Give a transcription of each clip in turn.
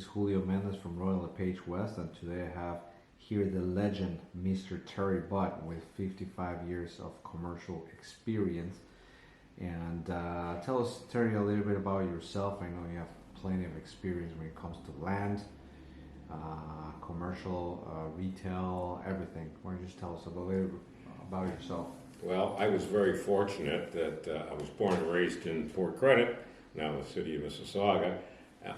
Julio Mendez from LePage West, and today I have here the legend, Mr. Terry Butt, with 55 years of commercial experience. And tell us, Terry, a little bit about yourself. I know you have plenty of experience when it comes to land, commercial, retail, everything. Why don't you just tell us a little bit about yourself? Well, I was very fortunate that I was born and raised in Port Credit, now the city of Mississauga.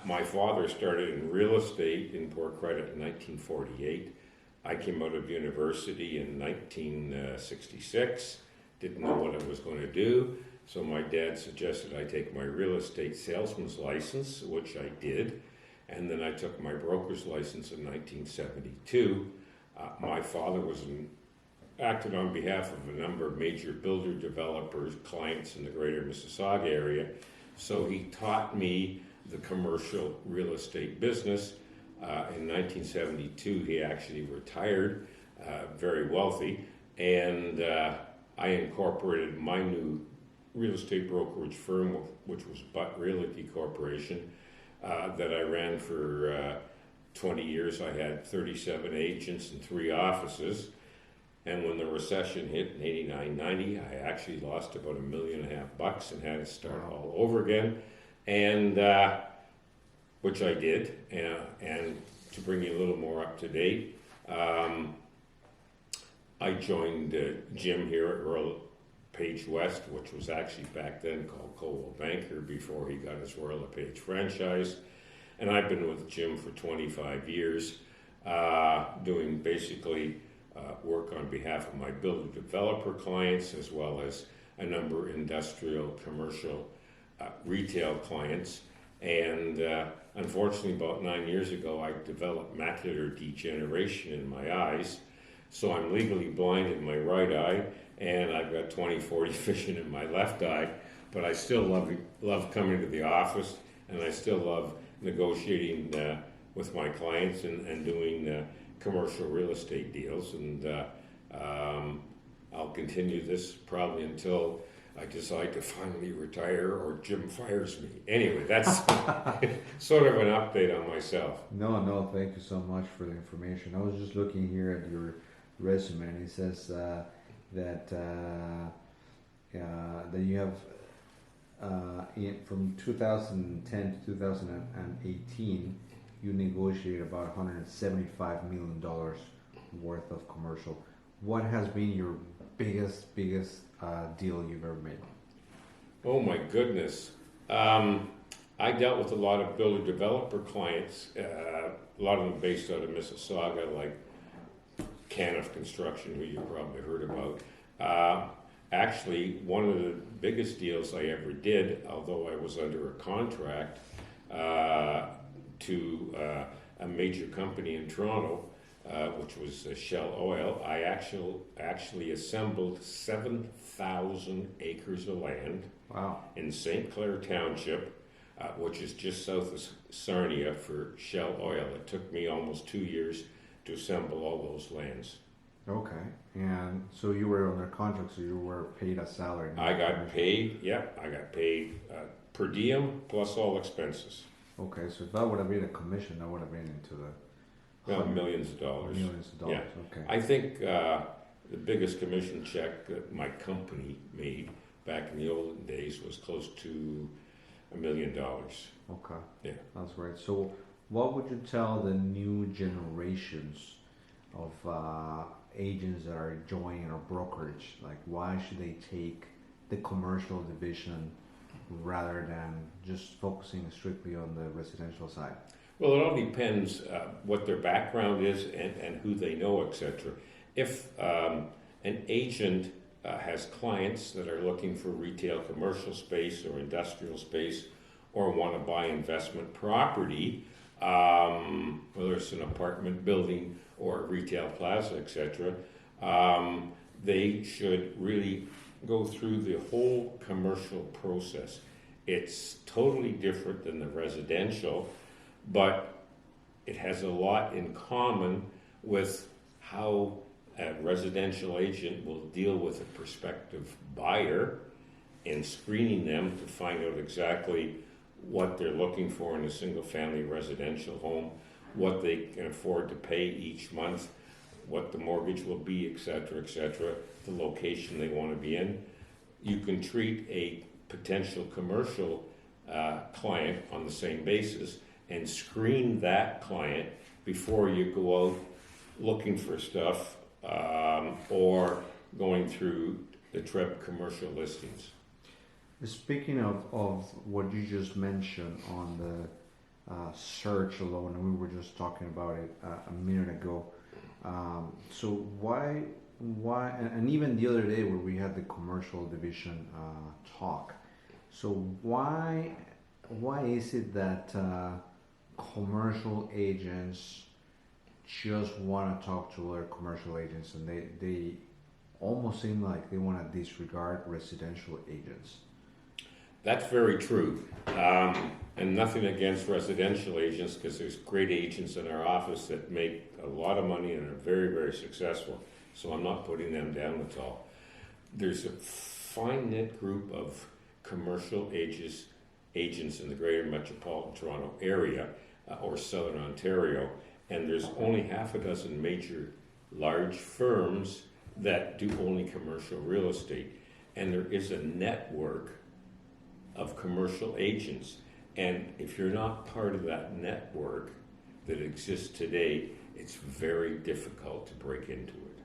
My father started in real estate in Port Credit in 1948. I came out of university in 1966, didn't know what I was going to do, so my dad suggested I take my real estate salesman's license, which I did, and then I took my broker's license in 1972. My father acted on behalf of a number of major builder developers, clients in the greater Mississauga area, so he taught me the commercial real estate business. In 1972, he actually retired, very wealthy, and I incorporated my new real estate brokerage firm, which was Butt Realty Corporation, that I ran for 20 years. I had 37 agents and 3 offices, and when the recession hit in 89-90, I actually lost about $1.5 million and had to start all over again, and which I did, and to bring you a little more up to date, I joined Jim here at RLP West, which was actually back then called Coldwell Banker before he got his LePage franchise, and I've been with Jim for 25 years, doing basically work on behalf of my builder developer clients as well as a number of industrial, commercial, retail clients. And unfortunately, about 9 years ago, I developed macular degeneration in my eyes. So I'm legally blind in my right eye, and I've got 20/40 vision in my left eye. But I still love coming to the office, and I still love negotiating with my clients and doing commercial real estate deals. And I'll continue this probably until I decide to finally retire or Jim fires me. Anyway, that's sort of an update on myself. No, thank you so much for the information. I was just looking here at your resume, and it says that you have from 2010 to 2018, you negotiated about $175 million worth of commercial. What has been your biggest deal you've ever made? Oh my goodness. I dealt with a lot of builder developer clients, a lot of them based out of Mississauga, like Caniff Construction, who you probably heard about. Actually, one of the biggest deals I ever did, although I was under a contract to a major company in Toronto, which was Shell Oil, I actually assembled 7,000 acres of land. Wow. In St. Clair Township, which is just south of Sarnia for Shell Oil. It took me almost 2 years to assemble all those lands. Okay, and so you were under contract, so you were paid a salary. I got paid per diem plus all expenses. Okay, so if that would have been a commission, that would have been into the millions of dollars. Millions of dollars, yeah. Okay. I think the biggest commission check that my company made back in the olden days was close to $1 million. Okay. Yeah. That's right. So what would you tell the new generations of agents that are joining our brokerage? Like, why should they take the commercial division rather than just focusing strictly on the residential side? Well, it all depends what their background is and who they know, etc. If an agent has clients that are looking for retail commercial space or industrial space or want to buy investment property, whether it's an apartment building or a retail plaza, etc., they should really go through the whole commercial process. It's totally different than the residential, but it has a lot in common with how a residential agent will deal with a prospective buyer in screening them to find out exactly what they're looking for in a single-family residential home, what they can afford to pay each month, what the mortgage will be, et cetera, the location they want to be in. You can treat a potential commercial client on the same basis and screen that client before you go out looking for stuff or going through the TREB commercial listings. Speaking of what you just mentioned on the search alone, and we were just talking about it a minute ago. So why, and even the other day where we had the commercial division talk. So why is it that commercial agents just want to talk to other commercial agents, and they almost seem like they want to disregard residential agents? That's very true. And nothing against residential agents, because there's great agents in our office that make a lot of money and are very, very successful. So I'm not putting them down at all. There's a fine knit group of commercial agents in the greater metropolitan Toronto area or southern Ontario, and there's only half a dozen major large firms that do only commercial real estate. And there is a network of commercial agents, and if you're not part of that network that exists today, it's very difficult to break into it.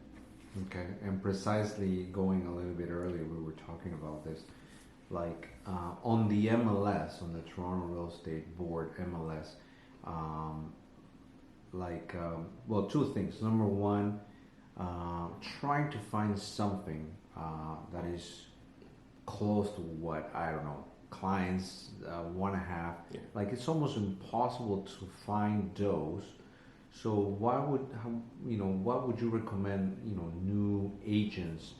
Okay, and precisely going a little bit earlier, we were talking about this, like on the MLS, on the Toronto Real Estate Board MLS, well, two things. Number one, trying to find something that is close to what, I don't know, clients want to have. Yeah. Like, it's almost impossible to find those. So what would you recommend, new agents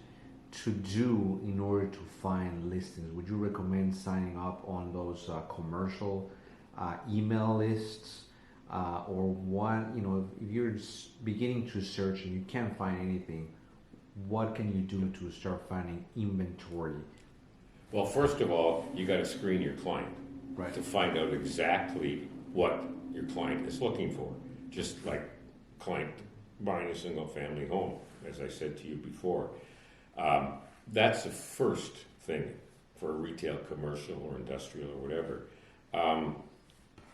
to do in order to find listings? Would you recommend signing up on those commercial email lists, or what? If you're beginning to search and you can't find anything, what can you do to start finding inventory? Well, first of all, you got to screen your client, right, to find out exactly what your client is looking for. Just like client buying a single family home, as I said to you before. That's the first thing for a retail, commercial, or industrial, or whatever.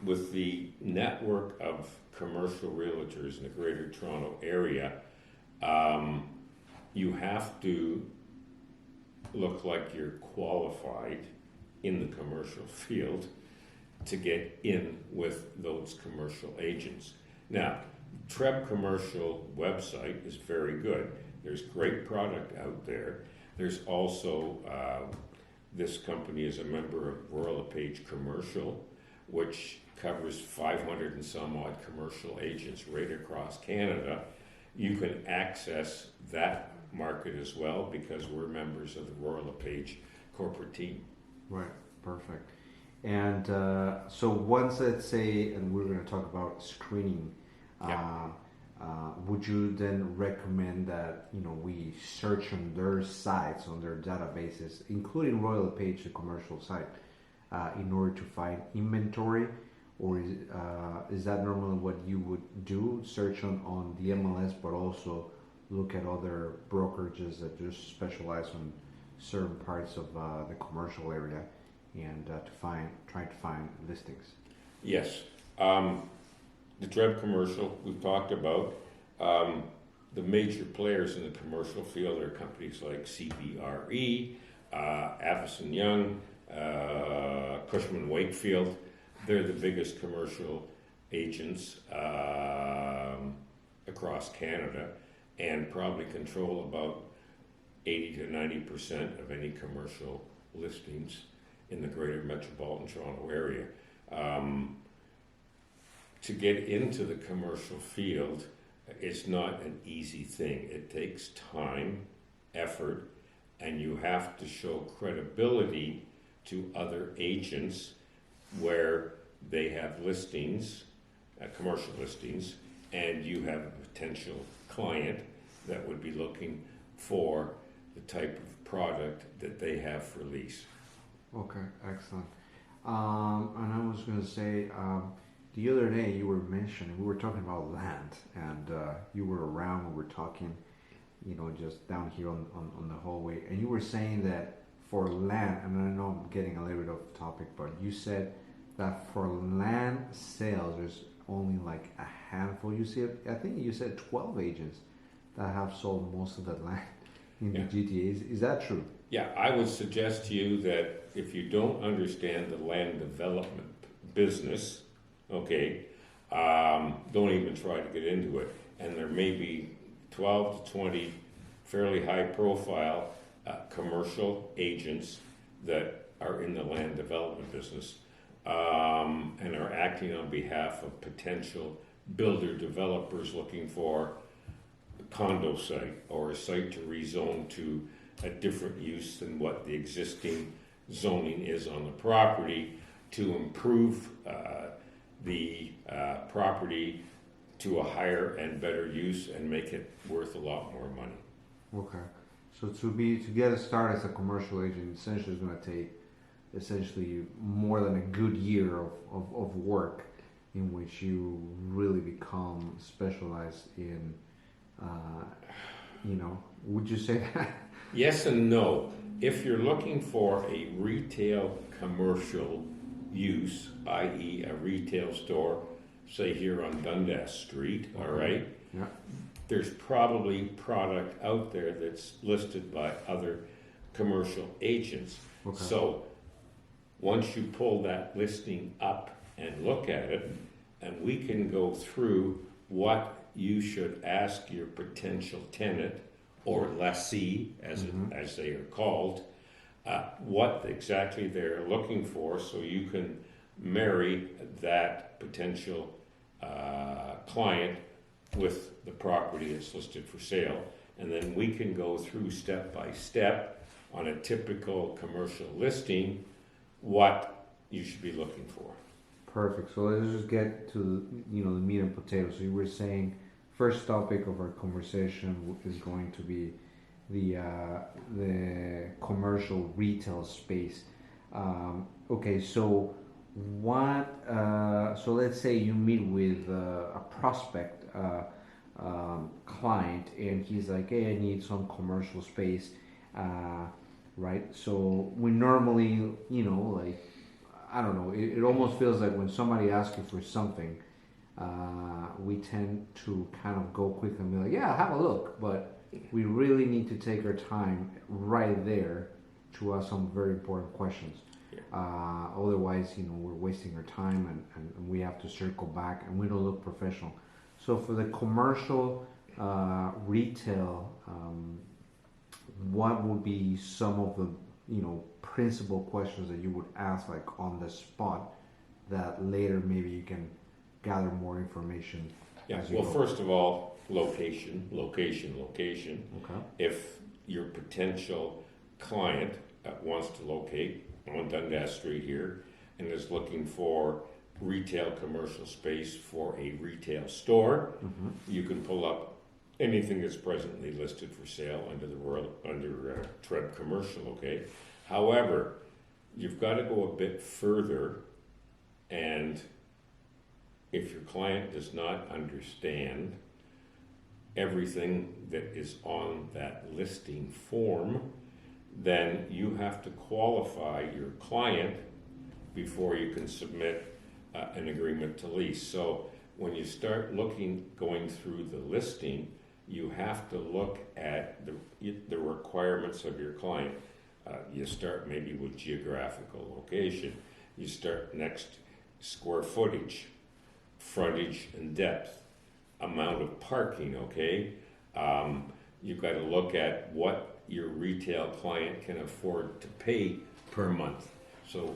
With the network of commercial realtors in the greater Toronto area, you have to look like you're qualified in the commercial field to get in with those commercial agents. Now, TREB commercial website is very good. There's great product out there. There's also, this company is a member of LePage Commercial, which covers 500 and some odd commercial agents right across Canada. You can access that market as well because we're members of the LePage corporate team. Right, perfect. And so once, let's say, and we're going to talk about screening, would you then recommend that we search on their sites, on their databases, including LePage, the commercial site, in order to find inventory, or is that normally what you would do? Search on the MLS, but also look at other brokerages that just specialize on certain parts of the commercial area, and try to find listings. Yes. The TREB commercial we've talked about. The major players in the commercial field are companies like CBRE, Avison Young, Cushman Wakefield. They're the biggest commercial agents across Canada, and probably control about 80 to 90% of any commercial listings in the greater metropolitan Toronto area. To get into the commercial field, it's not an easy thing. It takes time, effort, and you have to show credibility to other agents where they have listings, commercial listings, and you have a potential client that would be looking for the type of product that they have for lease. Okay, excellent. And I was going to say, the other day you were mentioning, we were talking about land, and you were around, we were talking, just down here on the hallway, and you were saying that for land, and I know I'm getting a little bit off topic, but you said that for land sales, there's only like a handful. You said, I think you said 12 agents that have sold most of that land in Yeah. the GTA. Is that true? Yeah, I would suggest to you that if you don't understand the land development business, okay, don't even try to get into it. And there may be 12 to 20 fairly high profile commercial agents that are in the land development business and are acting on behalf of potential builder developers looking for a condo site or a site to rezone to a different use than what the existing zoning is on the property to improve the property to a higher and better use and make it worth a lot more money. Okay. So to get a start as a commercial agent, essentially is going to take essentially more than a good year of work in which you really become specialized in, would you say that? Yes and no. If you're looking for a retail commercial use, i.e. a retail store, say here on Dundas Street, all right, Yeah. there's probably product out there that's listed by other commercial agents. Okay. So once you pull that listing up and look at it, and we can go through what you should ask your potential tenant or lessee, as they are called, what exactly they're looking for, so you can marry that potential client with the property that's listed for sale, and then we can go through step by step on a typical commercial listing what you should be looking for. Perfect. So let's just get to the meat and potatoes. So you were saying first topic of our conversation is going to be the commercial retail space. Okay, so what? So let's say you meet with a prospect client, and he's like, "Hey, I need some commercial space." Right? So we normally, like, I don't know, it almost feels like when somebody asks you for something, we tend to kind of go quick and be like, yeah, have a look. But we really need to take our time right there to ask some very important questions. Otherwise, we're wasting our time and we have to circle back and we don't look professional. So for the commercial retail, what would be some of the principal questions that you would ask like on the spot that later maybe you can gather more information? Yeah, well, first of all, location. Okay. If your potential client wants to locate on Dundas Street here and is looking for retail commercial space for a retail store, you can pull up anything that's presently listed for sale under Treb Commercial, okay? However, you've got to go a bit further, and if your client does not understand everything that is on that listing form, then you have to qualify your client before you can submit an agreement to lease. So when you start going through the listing, you have to look at the requirements of your client. You start maybe with geographical location. You start next square footage, frontage and depth, amount of parking, okay? You've got to look at what your retail client can afford to pay per month. So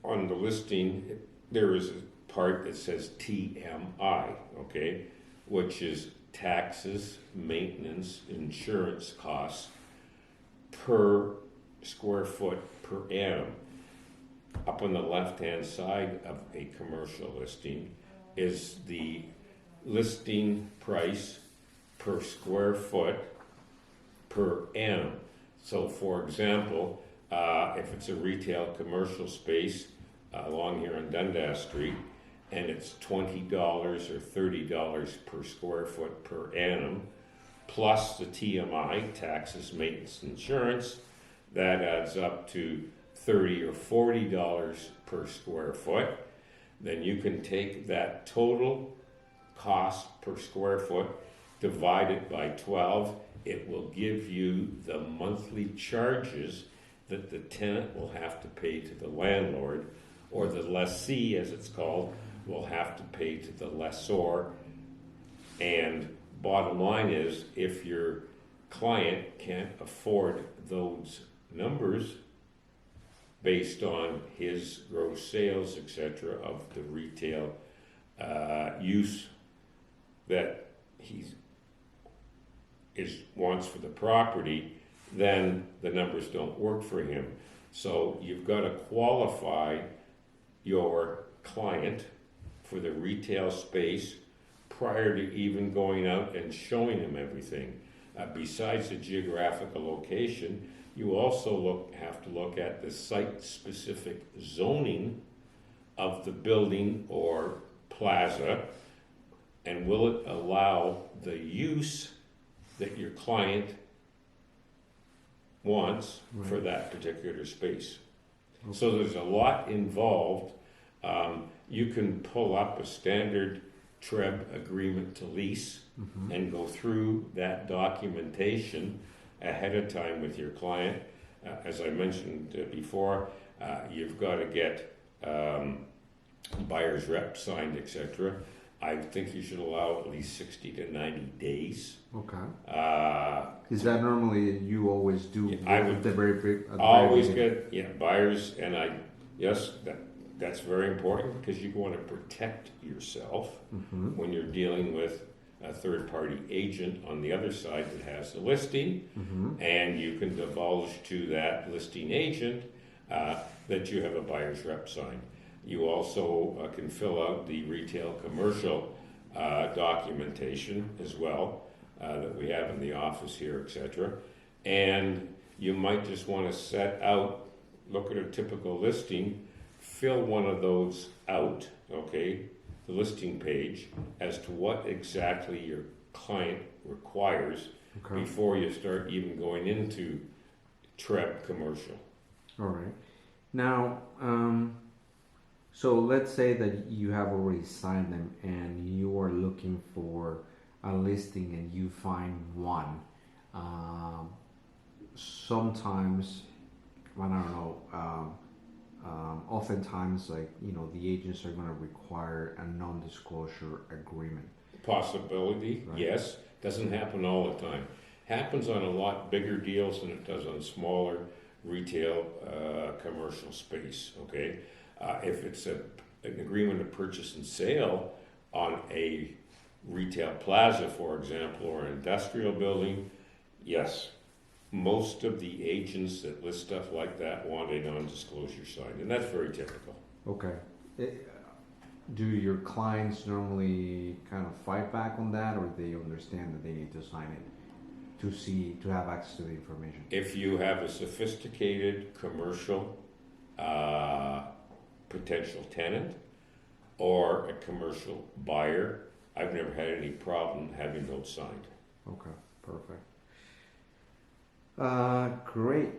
on the listing, there is a part that says TMI, okay, which is taxes, maintenance, insurance costs per square foot per annum. Up on the left-hand side of a commercial listing is the listing price per square foot per annum. So, for example, If it's a retail commercial space along here on Dundas Street, and it's $20 or $30 per square foot per annum, plus the TMI, taxes, maintenance, insurance, that adds up to $30 or $40 per square foot. Then you can take that total cost per square foot, divide it by 12. It will give you the monthly charges that the tenant will have to pay to the landlord, or the lessee, as it's called, will have to pay to the lessor. And bottom line is, if your client can't afford those numbers based on his gross sales, etc., of the retail use that he wants for the property, then the numbers don't work for him. So you've got to qualify your client for the retail space prior to even going out and showing him everything. Besides the geographical location, you also have to look at the site-specific zoning of the building or plaza, and will it allow the use that your client wants for that particular space. Okay. So there's a lot involved. You can pull up a standard TREB agreement to lease and go through that documentation ahead of time with your client. As I mentioned before, you've got to get buyer's rep signed, etc. I think you should allow at least 60 to 90 days. Okay. Is that normally you always do? I would the very big. Always get buyers, and that's very important because you want to protect yourself when you're dealing with a third-party agent on the other side that has the listing, and you can divulge to that listing agent that you have a buyer's rep sign. You also can fill out the retail commercial documentation as well that we have in the office here, etc. And you might just want to set out, look at a typical listing, fill one of those out, okay, the listing page, as to what exactly your client requires before you start even going into TREB commercial. All right. Now, so let's say that you have already signed them and you are looking for a listing and you find one. Sometimes, I don't know, oftentimes, like, the agents are going to require a non-disclosure agreement. Possibility, right? Yes. Doesn't happen all the time. Happens on a lot bigger deals than it does on smaller retail commercial space, okay? If it's an agreement of purchase and sale on a retail plaza, for example, or an industrial building, yes, most of the agents that list stuff like that want a non-disclosure sign, and that's very typical. Okay. Do your clients normally kind of fight back on that, or they understand that they need to sign it to have access to the information? If you have a sophisticated commercial potential tenant or a commercial buyer, I've never had any problem having those signed. Okay, perfect. Great.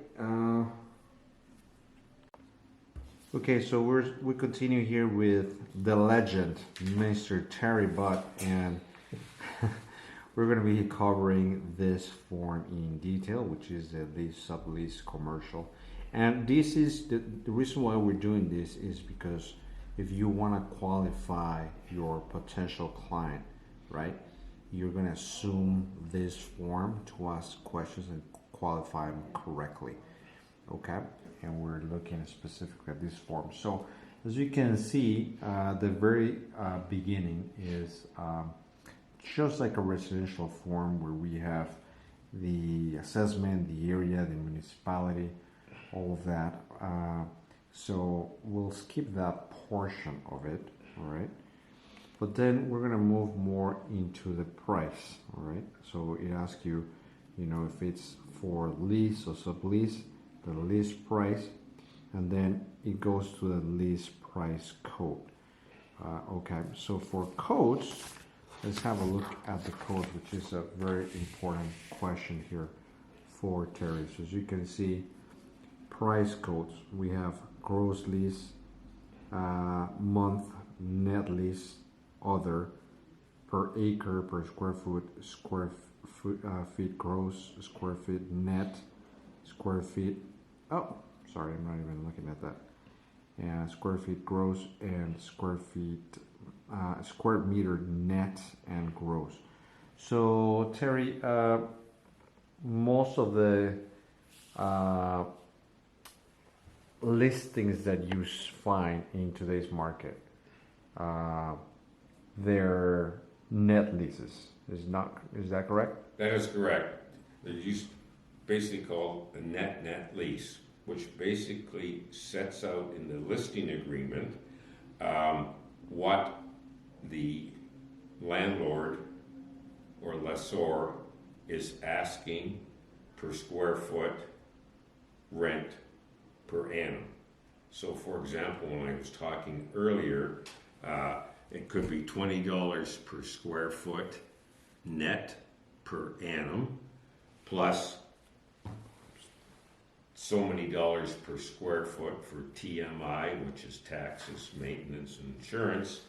Okay, so we continue here with the legend, Mr. Terry Butt, and we're going to be covering this form in detail, which is the lease, sublease, commercial. And this is the reason why we're doing this is because if you want to qualify your potential client, right, you're going to assume this form to ask questions and qualify them correctly, okay? And we're looking specifically at this form. So as you can see, the very beginning is just like a residential form where we have the assessment, the area, the municipality, all of that. So we'll skip that portion of it, all right? But then we're gonna move more into the price, all right? So it asks you, if it's for lease or sublease, the list price, and then it goes to the list price code. Okay, so for codes, let's have a look at the codes, which is a very important question here for Terry. So as you can see, price codes, we have gross lease, month, net lease, other, per acre, per square foot, feet gross, square feet net, square feet, oh, sorry, I'm not even looking at that. Square feet gross and square meter net and gross. So Terry, most of the listings that you find in today's market, they're net leases. Is that correct? That is correct. They're basically called a net lease, which basically sets out in the listing agreement what the landlord or lessor is asking per square foot rent per annum. So for example, when I was talking earlier, it could be $20 per square foot net per annum, plus so many dollars per square foot for TMI, which is taxes, maintenance, and insurance.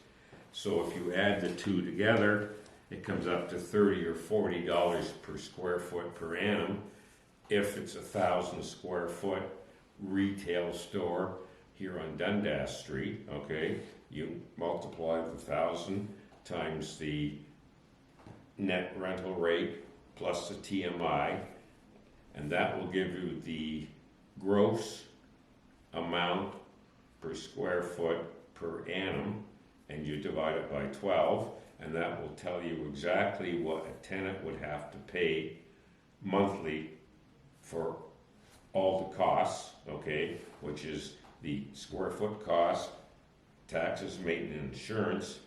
So if you add the two together, it comes up to $30 or $40 per square foot per annum. If it's 1,000 square foot retail store here on Dundas Street, okay, you multiply the 1,000 times the net rental rate plus the TMI, and that will give you the gross amount per square foot per annum, and you divide it by 12, and that will tell you exactly what a tenant would have to pay monthly for all the costs, okay, which is the square foot cost, taxes, maintenance, insurance,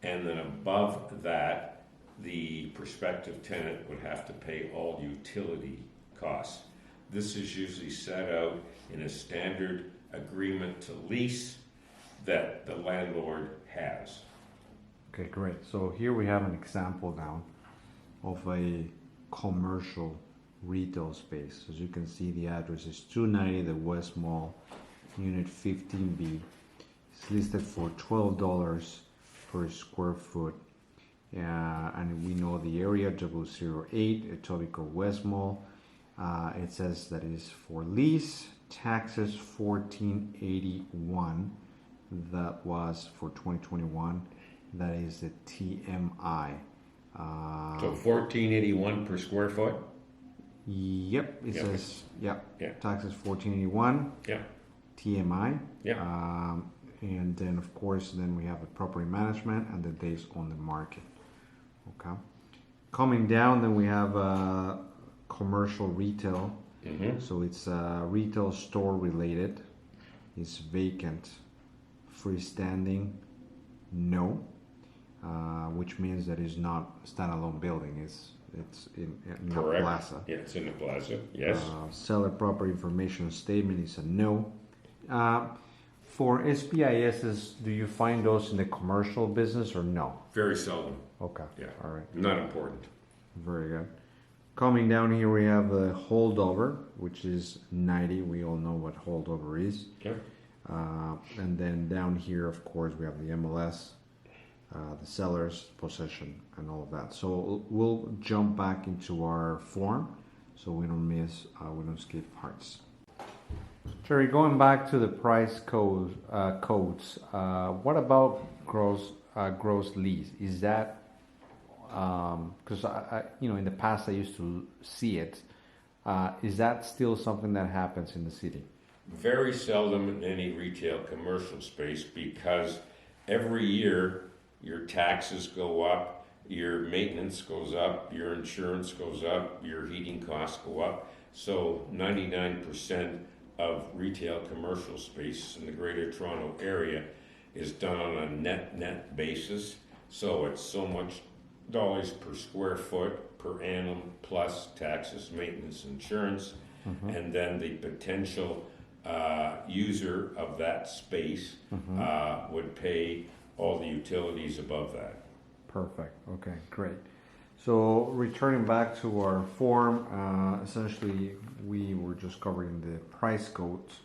and then above that, the prospective tenant would have to pay all utility costs. This is usually set out in a standard agreement to lease that the landlord has. Okay, great. So here we have an example now of a commercial retail space. As you can see, the address is 290 the West Mall, Unit 15B. It's listed for $12 per square foot. And we know the area, 008, Etobicoke West Mall. It says that is for lease, taxes $14.81. That was for 2021. That is the TMI. So $14.81 per square foot? Yep, it Yep. says, yep, Yeah. taxes $14.81. Yeah. TMI. Yeah. And then of course, then we have the property management and the days on the market. Okay. Coming down, then we have commercial retail. Mm-hmm. So it's retail store related. It's vacant. Freestanding, no. Which means that it's not a standalone building. It's in a Correct. plaza. Yeah, it's in the plaza. Yes. Seller property information statement is a no. For SPISs, do you find those in the commercial business or no? Very seldom. Okay. Yeah. All right. Not important. Very good. Coming down here, we have the holdover, which is 90. We all know what holdover is. Okay. And then down here, of course, we have the MLS, the seller's possession, and all of that. So we'll jump back into our form so we don't skip parts. Terry, going back to the price codes, what about gross lease? Is that because I in the past I used to see it. Is that still something that happens in the city? Very seldom in any retail commercial space, because every year your taxes go up, your maintenance goes up, your insurance goes up, your heating costs go up. So 99% of retail commercial space in the Greater Toronto Area is done on a net basis. So it's so much dollars per square foot per annum plus taxes, maintenance, insurance. and then the potential user of that space would pay all the utilities above that. Perfect. Okay, great. So returning back to our form, essentially we were just covering the price codes.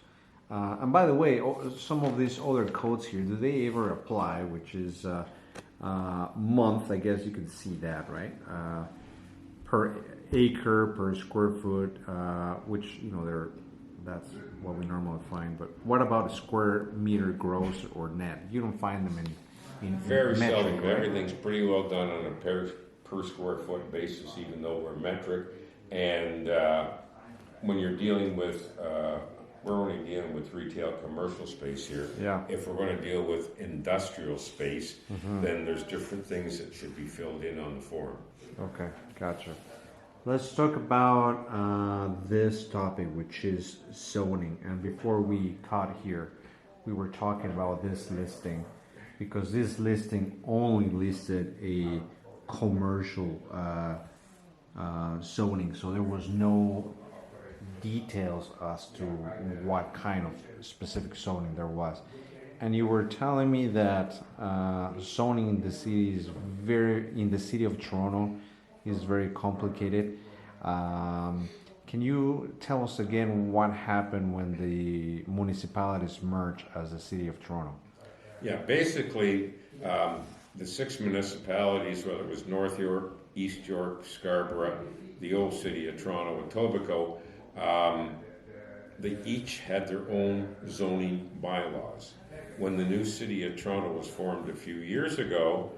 And by the way, some of these other codes here, do they ever apply? Which is month, I guess you can see that, right? Per acre, per square foot, which, that's what we normally find. But what about square meter gross or net? You don't find them in Very metric, seldom. right? Everything's pretty well done on a per square foot basis, even though we're metric. And when you're dealing with, we're only dealing with retail commercial space here. Yeah. If we're going to deal with industrial space, then there's different things that should be filled in on the form. Okay, gotcha. Let's talk about this topic, which is zoning. And before we caught here, we were talking about this listing, because this listing only listed a commercial zoning, so there was no details as to what kind of specific zoning there was. And you were telling me that zoning in the city is in the city of Toronto is very complicated. Can you tell us again what happened when the municipalities merged as the city of Toronto? Yeah, basically, the 6 municipalities, whether it was North York, East York, Scarborough, the old city of Toronto, and Etobicoke, they each had their own zoning bylaws. When the new city of Toronto was formed a few years ago,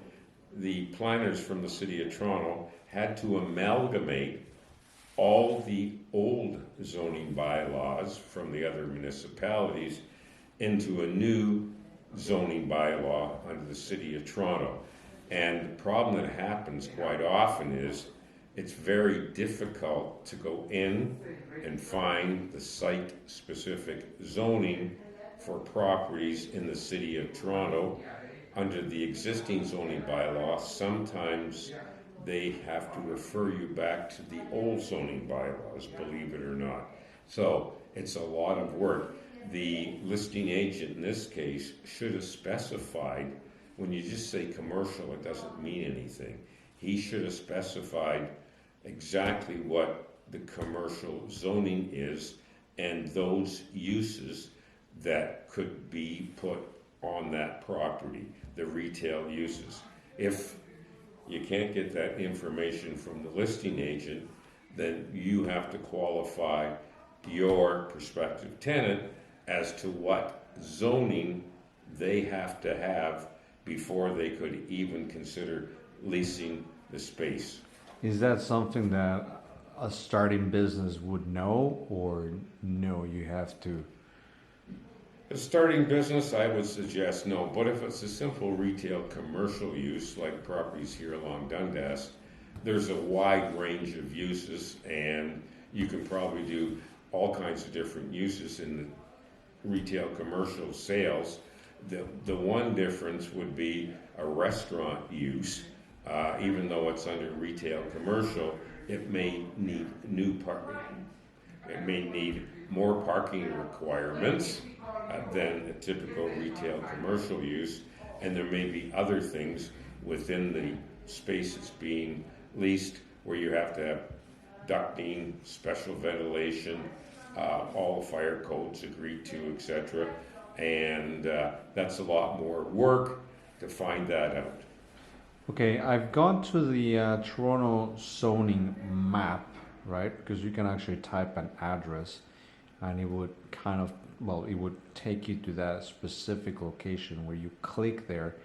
the planners from the city of Toronto had to amalgamate all the old zoning bylaws from the other municipalities into a new zoning bylaw under the city of Toronto. And the problem that happens quite often is it's very difficult to go in and find the site-specific zoning for properties in the city of Toronto. Under the existing zoning bylaw, sometimes they have to refer you back to the old zoning bylaws, believe it or not. So it's a lot of work. The listing agent in this case should have specified, when you just say commercial, it doesn't mean anything. He should have specified exactly what the commercial zoning is and those uses that could be put on that property, the retail uses. If you can't get that information from the listing agent, then you have to qualify your prospective tenant as to what zoning they have to have before they could even consider leasing the space. Is that something that a starting business would know, or no, you have to? A starting business, I would suggest no, but if it's a simple retail commercial use, like properties here along Dundas, there's a wide range of uses, and you can probably do all kinds of different uses in the retail commercial sales. The one difference would be a restaurant use. Even though it's under retail commercial, it may need new parking. It may need more parking requirements than a typical retail commercial use, and there may be other things within the space that's being leased where you have to have ducting, special ventilation, all the fire codes agreed to, etc. And that's a lot more work to find that out. Okay, I've gone to the Toronto zoning map, right? Because you can actually type an address and it would it would take you to that specific location where you click there,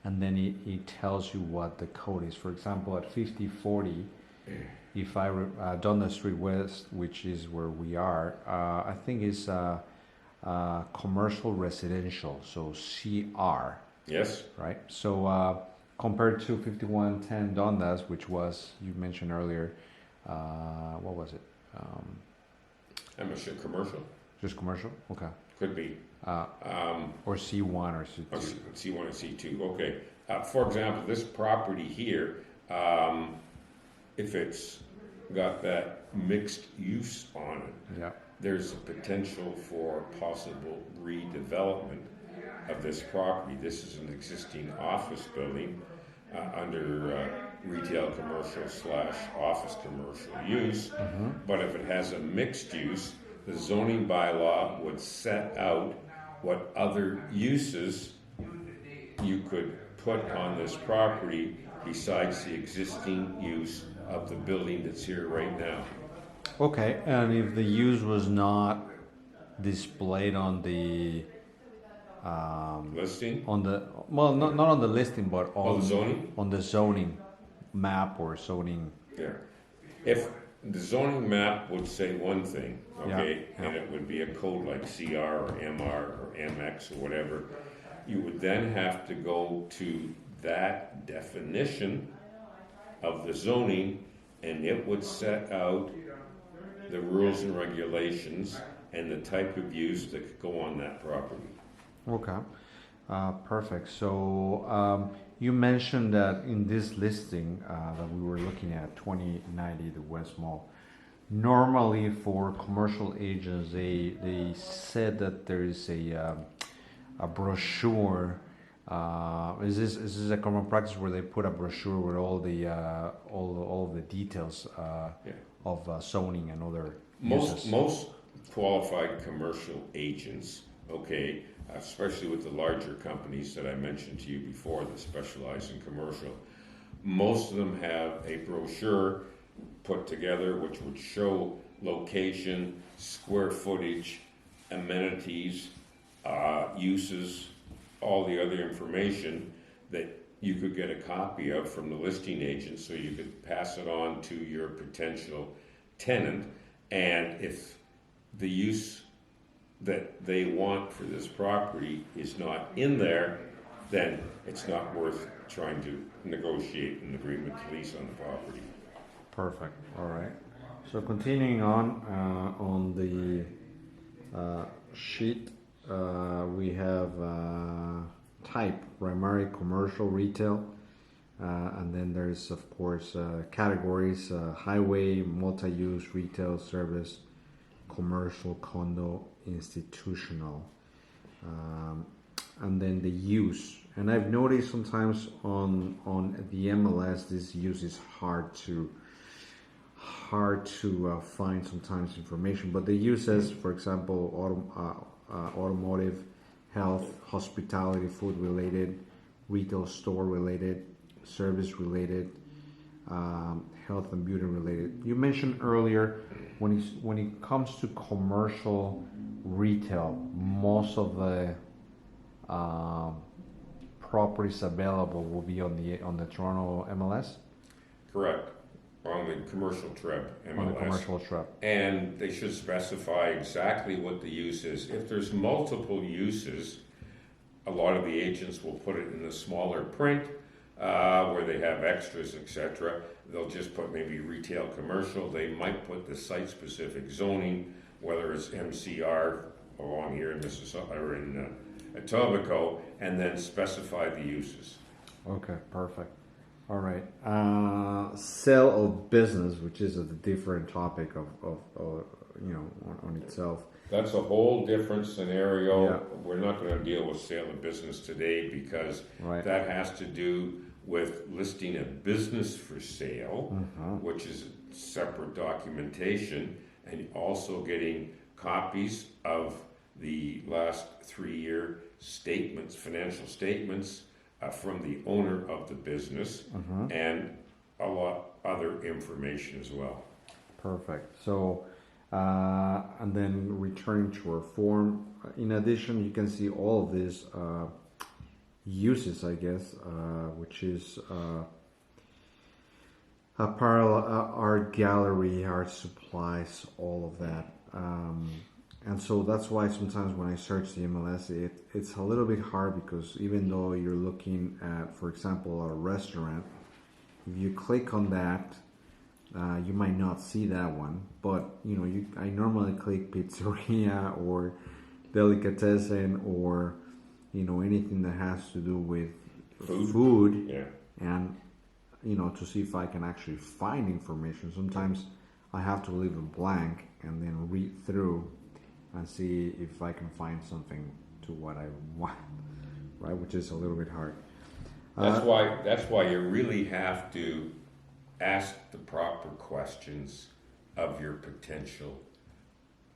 and then it tells you what the code is. For example, at 5040, if I Dundas St West, which is where we are, I think it's commercial residential, so CR. Yes. Right? So compared to 5110 Dundas, which was, you mentioned earlier, what was it? I'm not sure, commercial? Just commercial? Okay. Could be. Or C1 or C2. Or C1 and C2, okay. For example, this property here, if it's got that mixed use on it, Yeah. there's a potential for possible redevelopment of this property. This is an existing office building under retail commercial / office commercial use. But if it has a mixed use, the zoning bylaw would set out what other uses you could put on this property besides the existing use of the building that's here right now. Okay, and if the use was not displayed on the Listing? on the not on the listing, but on the zoning? on the zoning map or zoning. Yeah. If the zoning map would say one thing, okay, Yeah. and it would be a code like CR or MR or MX or whatever, you would then have to go to that definition of the zoning, and it would set out the rules and regulations and the type of use that could go on that property. Okay, perfect. So you mentioned that in this listing that we were looking at, 2090, the West Mall. Normally, for commercial agents, they said that there is a brochure. Is this a common practice where they put a brochure with all the all the details of zoning and other uses? Most qualified commercial agents, okay, especially with the larger companies that I mentioned to you before that specialize in commercial, most of them have a brochure put together which would show location, square footage, amenities, uses, all the other information that you could get a copy of from the listing agent so you could pass it on to your potential tenant. And if the use that they want for this property is not in there, then it's not worth trying to negotiate an agreement to lease on the property. Perfect. All right. So continuing on the sheet, we have type, primary, commercial, retail, and then there's of course categories: highway, multi-use, retail, service, commercial, condo, institutional, and then the use. And I've noticed sometimes on the MLS this use is hard to find sometimes information, but the uses, for example, automotive, health, hospitality, food related, retail store related, service related, health and beauty related. You mentioned earlier when it comes to commercial retail, most of the properties available will be on the Toronto MLS. Correct. On the commercial trip, MLS. On the commercial trip. And they should specify exactly what the use is. If there's multiple uses, a lot of the agents will put it in the smaller print where they have extras, etc. They'll just put maybe retail, commercial. They might put the site-specific zoning, whether it's MCR along here in Mississauga or in Etobicoke, and then specify the uses. Okay, perfect. All right. Sale of business, which is a different topic of on itself. That's a whole different scenario. Yeah. We're not going to deal with sale of business today because that has to do with listing a business for sale, which is separate documentation, and also getting copies of the last 3-year statements, financial statements, from the owner of the business, and a lot other information as well. Perfect. So, and then returning to our form. In addition, you can see all of these uses, I guess, which is apparel, art gallery, art supplies, all of that. And so that's why sometimes when I search the MLS, it's a little bit hard because even though you're looking at, for example, a restaurant, if you click on that, you might not see that one. But I normally click pizzeria or delicatessen or anything that has to do with food, Yeah. and to see if I can actually find information. Sometimes I have to leave it blank and then read through and see if I can find something to what I want, right? Which is a little bit hard. That's why you really have to ask the proper questions of your potential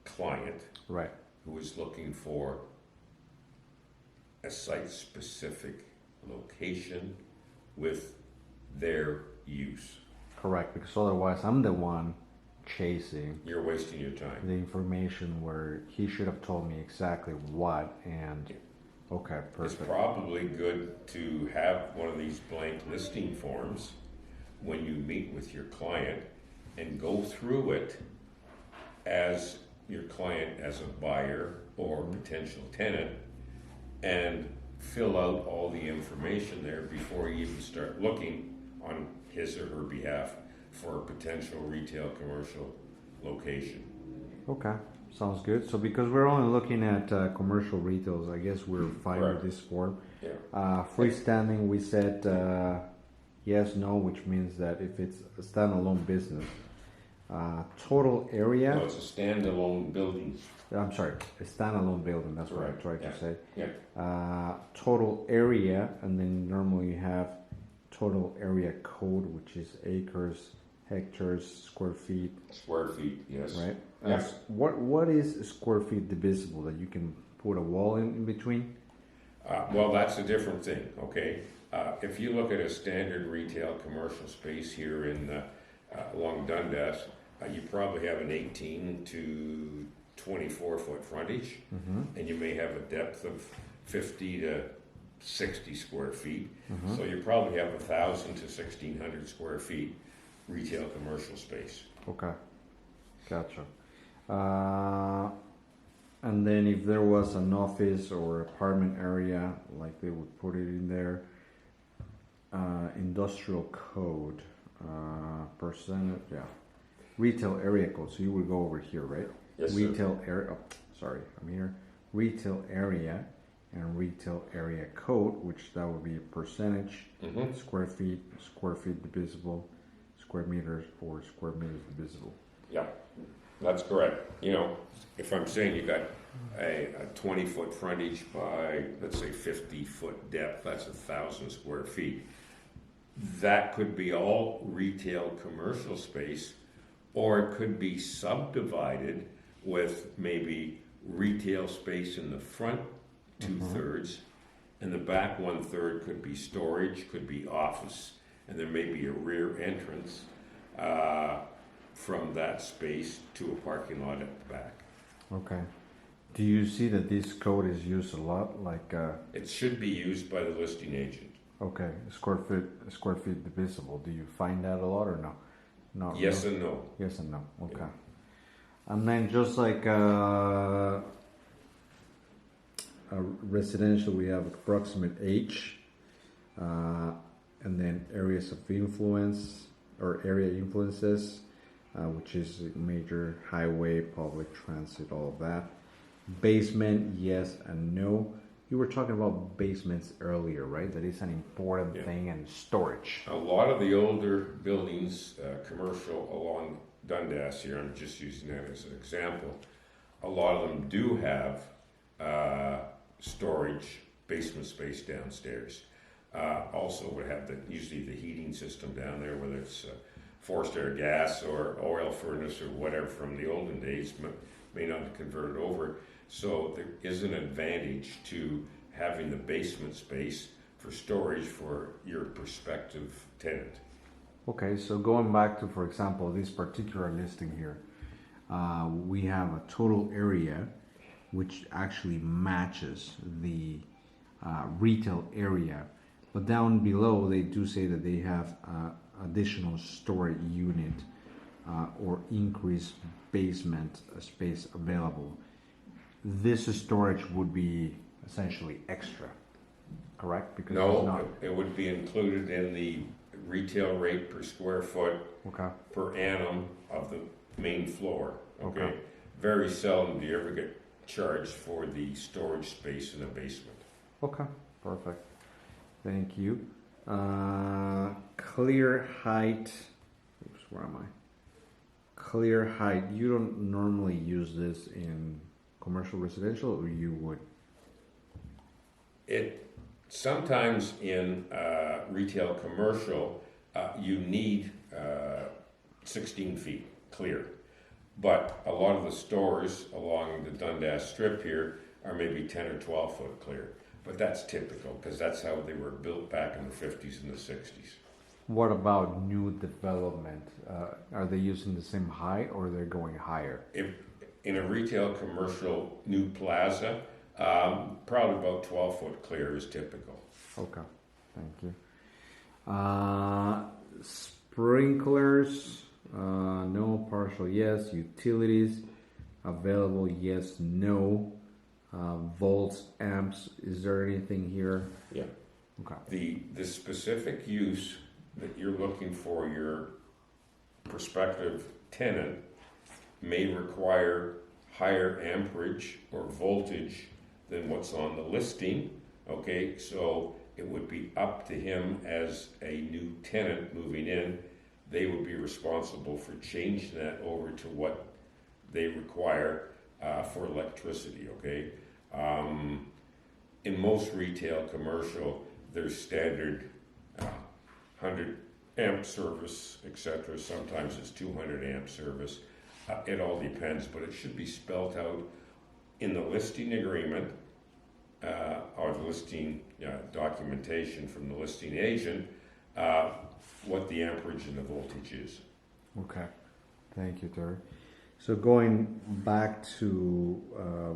client, right, who is looking for a site-specific location with their use. correct. Because otherwise, I'm the one chasing. You're wasting your time. The information where he should have told me exactly what and. Okay, perfect. It's probably good to have one of these blank listing forms when you meet with your client and go through it as your client as a buyer or potential tenant and fill out all the information there before you even start looking on his or her behalf for a potential retail commercial location. Okay, sounds good. So because we're only looking at commercial retails, I guess we're fine Correct. with this form. Yeah. Freestanding, we said yes, no, which means that if it's a standalone business, total area. No, it's a standalone building. I'm sorry, a standalone building. That's what I tried to say. Yeah. Total area, and then normally you have total area code, which is acres, hectares, square feet. Square feet, yes. Right. Yes. What is square feet divisible that you can put a wall in between? Well, that's a different thing, okay? If you look at a standard retail commercial space here in along Dundas, you probably have an 18 to 24 foot frontage, and you may have a depth of 50 to 60 square feet. So you probably have 1,000 to 1,600 square feet retail commercial space. Okay, gotcha. And then if there was an office or apartment area, like they would put it in there, industrial code, percentage, yeah, retail area code. So you would go over here, right? Yes, retail area. Oh, sorry, I'm here. Retail area and retail area code, which that would be a percentage, square feet divisible, square meters, or square meters divisible. Yeah, that's correct. You know, if I'm saying you got a 20 foot frontage by, let's say, 50 foot depth, that's 1,000 square feet. That could be all retail commercial space, or it could be subdivided with maybe retail space in the front 2/3, and the back 1/3 could be storage, could be office, and there may be a rear entrance from that space to a parking lot at the back. Okay. Do you see that this code is used a lot? Like it should be used by the listing agent. Okay, square feet divisible. Do you find that a lot or no? No. Yes and no. Yes and no. Okay. Yeah. And then just like residential, we have approximate age, and then areas of influence or area influences, which is major highway, public transit, all of that. Basement, yes and no. You were talking about basements earlier, right? That is an important thing, and storage. A lot of the older buildings, commercial along Dundas here, I'm just using that as an example, a lot of them do have storage, basement space downstairs. Also would have usually the heating system down there, whether it's forced air gas or oil furnace or whatever from the olden days, may not have converted over. So there is an advantage to having the basement space for storage for your prospective tenant. Okay, so going back to, for example, this particular listing here, we have a total area which actually matches the retail area, but down below they do say that they have additional storage unit or increased basement space available. This storage would be essentially extra, correct? Because no, it would be included in the retail rate per square foot per annum of the main floor. Okay. Very seldom do you ever get charged for the storage space in the basement. Okay, perfect. Thank you. Clear height. Oops, where am I? clear height. You don't normally use this in commercial residential, or you would? It sometimes in retail commercial you need 16 feet clear, but a lot of the stores along the Dundas Strip here are maybe 10 or 12 foot clear. But that's typical because that's how they were built back in the 50s and the 60s. What about new development? Are they using the same height, or they're going higher? If in a retail commercial new plaza, probably about 12 foot clear is typical. Okay, thank you. Sprinklers, no. Partial, yes. Utilities, available, yes, no. Volts, amps, is there anything here? Yeah. Okay. The specific use that you're looking for your prospective tenant may require higher amperage or voltage than what's on the listing. Okay, so it would be up to him as a new tenant moving in. They would be responsible for changing that over to what they require for electricity. Okay, in most retail commercial, there's standard 100 amp service, etc. Sometimes it's 200 amp service. It all depends, but it should be spelled out in the listing agreement or the listing documentation from the listing agent what the amperage and the voltage is. Okay, thank you, Terry. So going back to,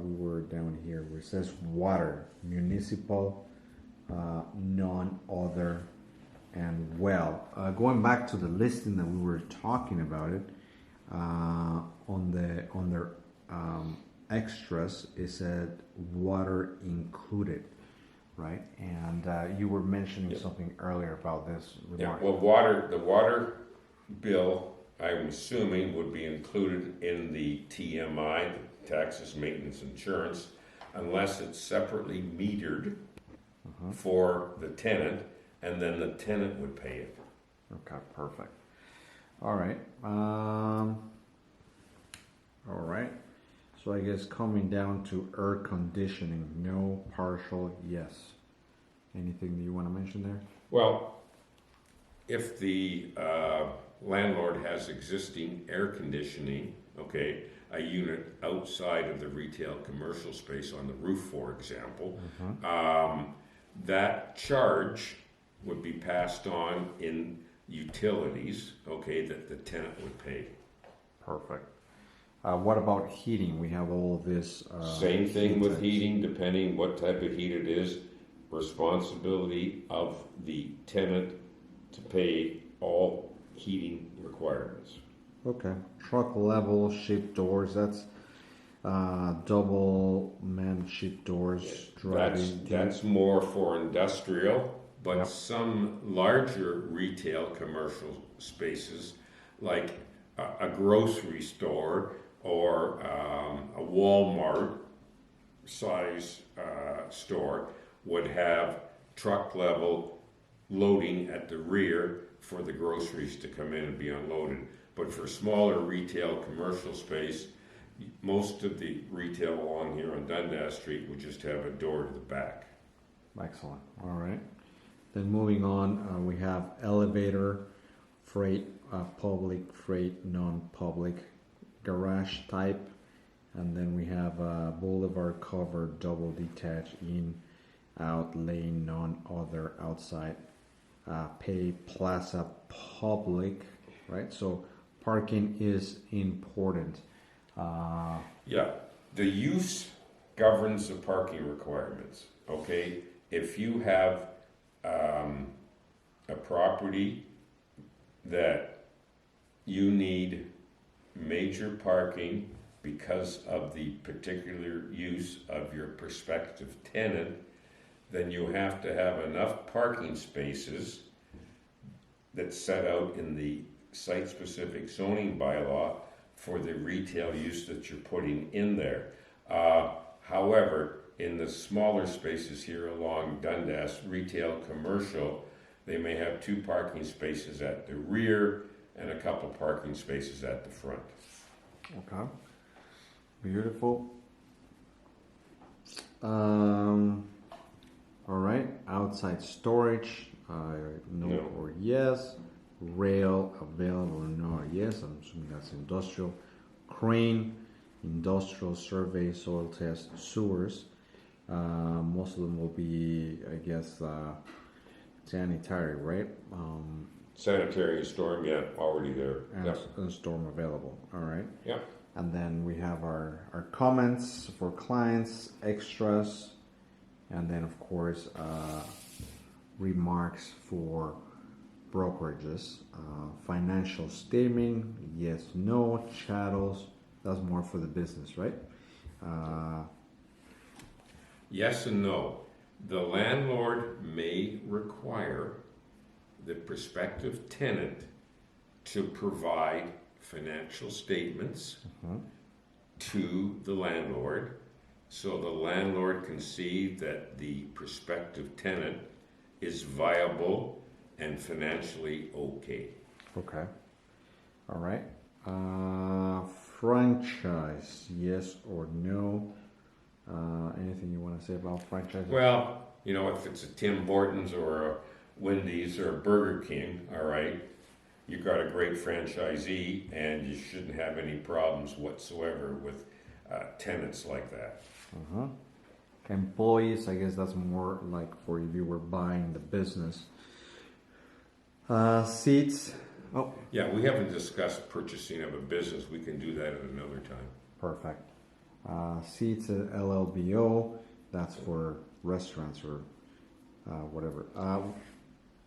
we were down here where it says water, municipal, non-other, and well. Going back to the listing that we were talking about it, on their extras, it said water included, right? And you were mentioning something earlier about this remark. Yeah, well, the water bill, I'm assuming, would be included in the TMI, the taxes, maintenance, insurance, unless it's separately metered for the tenant, and then the tenant would pay it. Okay, perfect. All right. All right. So I guess coming down to air conditioning, no. Partial, yes. Anything that you want to mention there? Well, if the landlord has existing air conditioning, okay, a unit outside of the retail commercial space on the roof, for example, that charge would be passed on in utilities, okay, that the tenant would pay. Perfect. What about heating? We have all this. Same thing with heating, depending what type of heat it is. Responsibility of the tenant to pay all heating requirements. Okay. Truck level ship doors. That's double man ship doors. That's more for industrial, but some larger retail commercial spaces, like a grocery store or a Walmart size store, would have truck level loading at the rear for the groceries to come in and be unloaded. But for smaller retail commercial space, most of the retail along here on Dundas Street would just have a door to the back. Excellent. All right. Then moving on, we have elevator, freight, public, freight, non-public, garage type, and then we have boulevard cover, double detached, in, out, lane, non-other, outside, pay, plaza, public, right? So parking is important. Yeah, the use governs the parking requirements, okay? If you have a property that you need major parking because of the particular use of your prospective tenant, then you have to have enough parking spaces that's set out in the site-specific zoning bylaw for the retail use that you're putting in there. However, in the smaller spaces here along Dundas, retail, commercial, they may have 2 parking spaces at the rear and a couple parking spaces at the front. Okay. Beautiful. All right. Outside storage. No, No. or yes. Rail available or no or yes. I'm assuming that's industrial. Crane, industrial survey, soil test, sewers. Most of them will be, I guess, sanitary, right? Sanitary and storm, yeah, already there. And, Yep. and storm available. All right. Yep. And then we have our comments for clients, extras, and then of course remarks for brokerages, financial statement, yes, no, chattels. That's more for the business, right? Yes and no. The landlord may require the prospective tenant to provide financial statements to the landlord, so the landlord can see that the prospective tenant is viable and financially okay. Okay. All right. Franchise, yes or no? Anything you want to say about franchise? Well, you know, if it's a Tim Hortons or a Wendy's or a Burger King, all right, you've got a great franchisee and you shouldn't have any problems whatsoever with tenants like that. Employees, I guess that's more like for if you were buying the business. Seats. Oh, Yeah, we haven't discussed purchasing of a business. We can do that at another time. perfect. Seats at LLBO. That's for restaurants or whatever.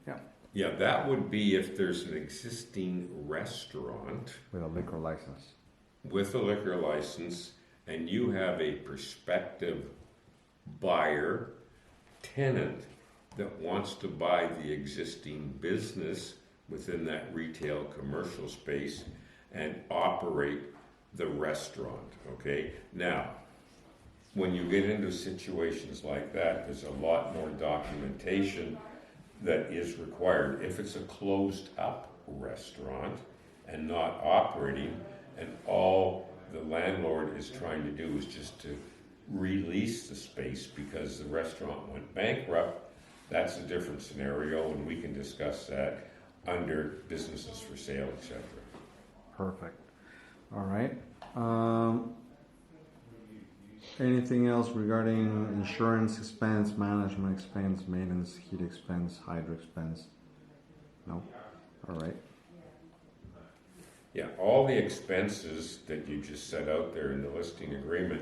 Yeah, Yeah, that would be if there's an existing restaurant with a liquor license. with a liquor license and you have a prospective buyer, tenant that wants to buy the existing business within that retail commercial space and operate the restaurant, okay? Now, when you get into situations like that, there's a lot more documentation that is required. If it's a closed up restaurant and not operating, and all the landlord is trying to do is just to release the space because the restaurant went bankrupt, that's a different scenario, and we can discuss that under businesses for sale, etc. Perfect. All right. Anything else regarding insurance expense, management expense, maintenance, heat expense, hydro expense? No? All right. Yeah, all the expenses that you just set out there in the listing agreement,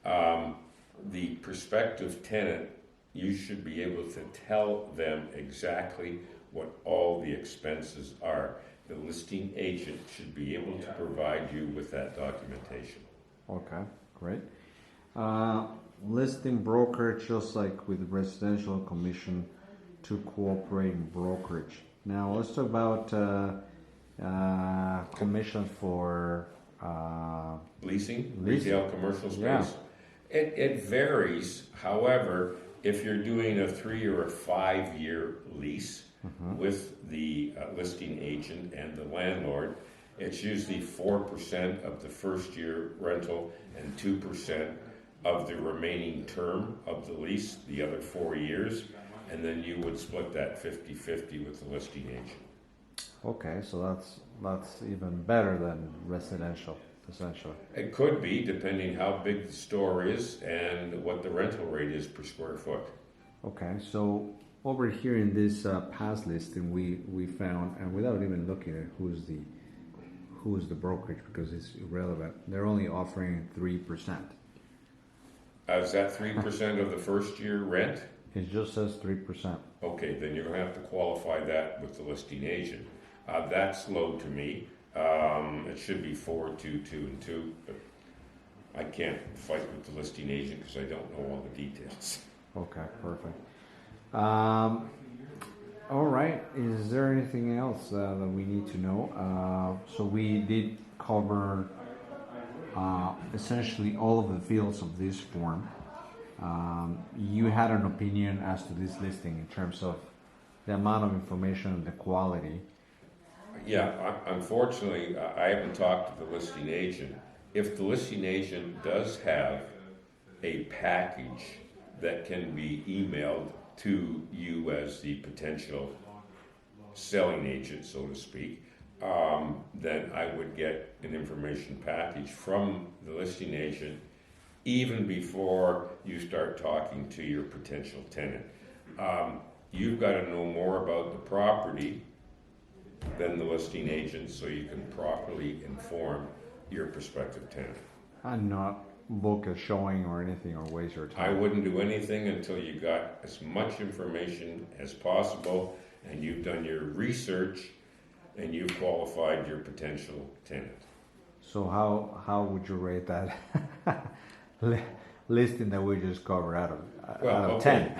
the prospective tenant, you should be able to tell them exactly what all the expenses are. The listing agent should be able to provide you with that documentation. Okay, great. Listing broker, just like with residential commission to cooperating brokerage. Now let's talk about commission for Leasing, Leasing. retail, commercial space. Yeah. It varies. However, if you're doing a 3 or a 5 year lease with the listing agent and the landlord, it's usually 4% of the first year rental and 2% of the remaining term of the lease, the other 4 years, and then you would split that 50-50 with the listing agent. Okay, so that's even better than residential, essentially. It could be, depending how big the store is and what the rental rate is per square foot. Okay, so over here in this past listing, we found, and without even looking at who's the brokerage because it's irrelevant, they're only offering 3%. Is that 3% of the first year rent? It just says 3%. Okay, then you're gonna have to qualify that with the listing agent. That's low to me. It should be 4, 2, 2, and 2, but I can't fight with the listing agent because I don't know all the details. Okay, perfect. All right, is there anything else that we need to know? So we did cover essentially all of the fields of this form. You had an opinion as to this listing in terms of the amount of information and the quality. Yeah, unfortunately, I haven't talked to the listing agent, if the listing agent does have a package that can be emailed to you as the potential selling agent, so to speak, then I would get an information package from the listing agent even before you start talking to your potential tenant. You've got to know more about the property than the listing agent so you can properly inform your prospective tenant. And not book a showing or anything or waste your I time. wouldn't do anything until you got as much information as possible and you've done your research and you've qualified your potential tenant. So how would you rate that listing that we just covered out of 10?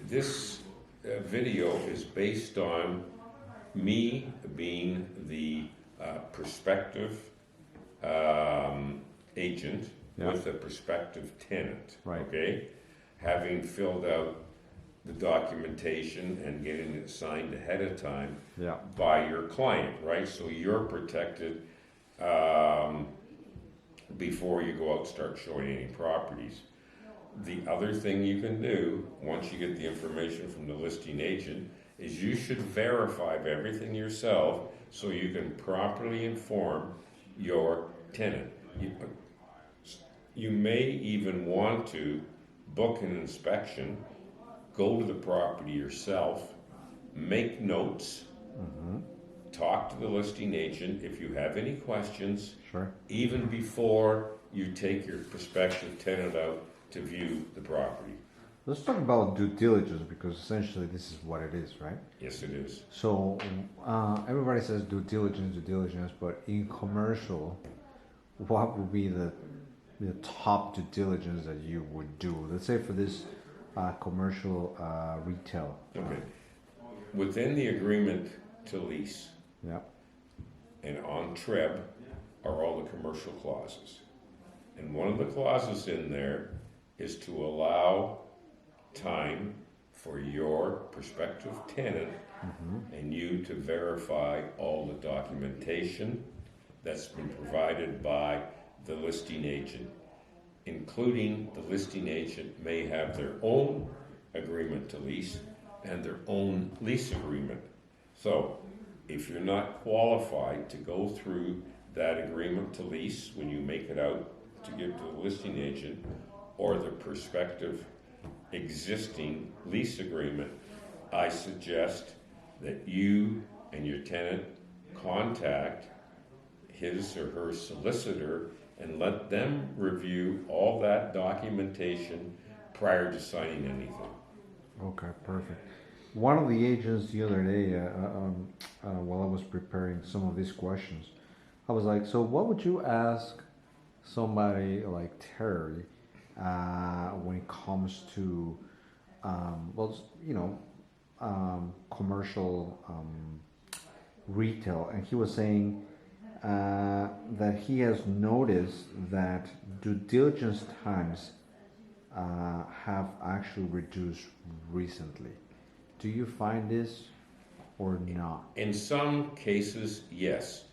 This video is based on me being the prospective agent with a prospective tenant, Right. okay? Having filled out the documentation and getting it signed ahead of time by your client, right? So you're protected before you go out and start showing any properties. The other thing you can do, once you get the information from the listing agent, is you should verify everything yourself so you can properly inform your tenant. You may even want to book an inspection, go to the property yourself, make notes, talk to the listing agent if you have any questions, even before you take your prospective tenant out to view the property. Let's talk about due diligence, because essentially this is what it is, right? Yes, it is. So everybody says due diligence, but in commercial, what would be the top due diligence that you would do? Let's say for this commercial retail. Okay. Within the agreement to lease and on TREB are all the commercial clauses. And one of the clauses in there is to allow time for your prospective tenant and you to verify all the documentation that's been provided by the listing agent, including the listing agent may have their own agreement to lease and their own lease agreement. So if you're not qualified to go through that agreement to lease when you make it out to give to the listing agent or the prospective existing lease agreement, I suggest that you and your tenant contact his or her solicitor and let them review all that documentation prior to signing anything. Okay, perfect. One of the agents the other day, while I was preparing some of these questions, I was like, so what would you ask somebody like Terry when it comes to, commercial retail? And he was saying that he has noticed that due diligence times have actually reduced recently. Do you find this or not? In some cases, yes.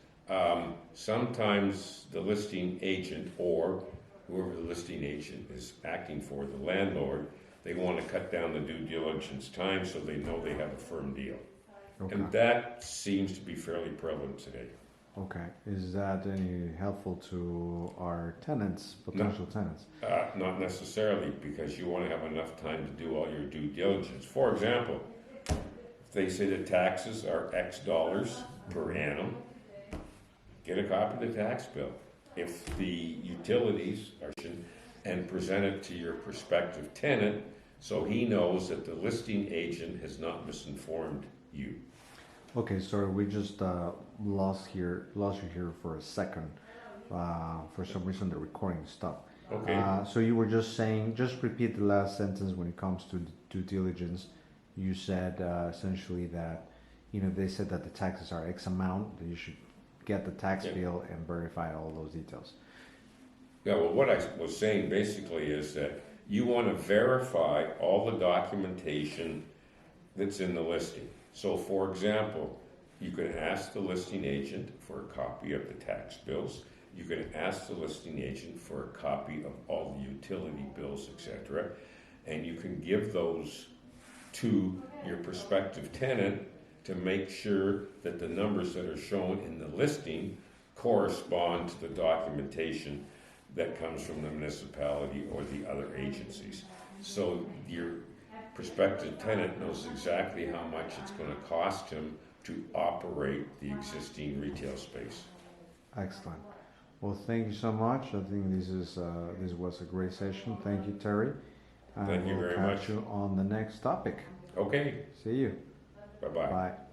Sometimes the listing agent or whoever the listing agent is acting for, the landlord, they want to cut down the due diligence time so they know they have a firm deal. Okay. And that seems to be fairly prevalent today. Okay. Is that any helpful to our tenants, potential tenants? Not necessarily, because you want to have enough time to do all your due diligence. For example, if they say the taxes are X dollars per annum, get a copy of the tax bill. If the utilities are, and present it to your prospective tenant so he knows that the listing agent has not misinformed you. Okay, sorry, we just lost you here for a second. For some reason, the recording stopped. Okay. So you were just saying, just repeat the last sentence when it comes to due diligence. You said essentially that, they said that the taxes are X amount, that you should get the tax bill and verify all those details. Yeah, well, what I was saying basically is that you want to verify all the documentation that's in the listing. So, for example, You can ask the listing agent for a copy of the tax bills. You can ask the listing agent for a copy of all the utility bills, etc. And you can give those to your prospective tenant to make sure that the numbers that are shown in the listing correspond to the documentation that comes from the municipality or the other agencies. So your prospective tenant knows exactly how much it's going to cost him to operate the existing retail space. Excellent. Well, thank you so much. I think this was a great session. Thank you, Terry. Thank you very much. We'll catch you on the next topic. Okay. See you. Bye-bye. Bye.